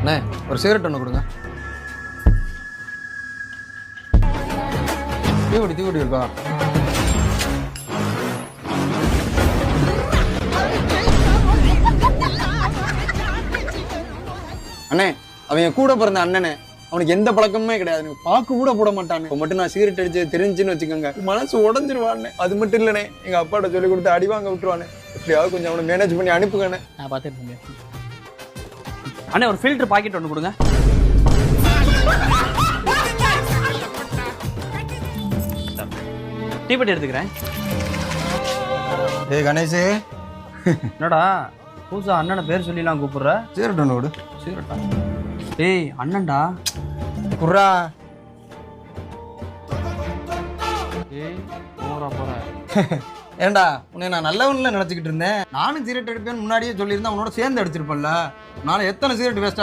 அண்ணே ஒரு சிகரெட் ஒன்று கொடுங்க. தீவடி இருக்கா? அண்ணே அவன் கூட பிறந்த அண்ணனே, அவனுக்கு எந்த பழக்கமே கிடையாது, பாக்கு கூட போட மாட்டானே. இப்போ மட்டும் நான் சிகரெட் அடிச்சு தெரிஞ்சுன்னு வச்சுக்கோங்க, மனசு உடஞ்சிருவானே. அது மட்டும் இல்லைண்ணே, எங்க அப்பாட்ட சொல்லி கொடுத்து அடி வாங்க விட்டுருவானே. எப்படியாவது கொஞ்சம் அவனை மேனேஜ் பண்ணி அனுப்புங்கண்ணே. நான் பார்த்துட்டு அண்ணே ஒரு ஃபில்டர் பாக்கெட் ஒன்று கொடுங்க. டீப்பட்டி எடுத்துக்கிறேன். ஏய் கணேஷே, என்னடா புதுசா அண்ணனை பேர் சொல்லிலாம் கூப்பிடுற? சிகரெட் ஒன்று விடு. சீரட்டா? ஏய் அண்ணன்டா. குர்ரா. ஏய் போறா போற. ஏண்டா உன்னை நான் நல்லவன்ல நினைச்சுக்கிட்டு இருந்தேன். நானும் சிகரெட் அடிப்பேன்னு முன்னாடியே சொல்லியிருந்தேன், உன்னோட சேர்ந்து அடிச்சிருப்பேன்ல. நானும் எத்தனை சிகரெட் வேஸ்டா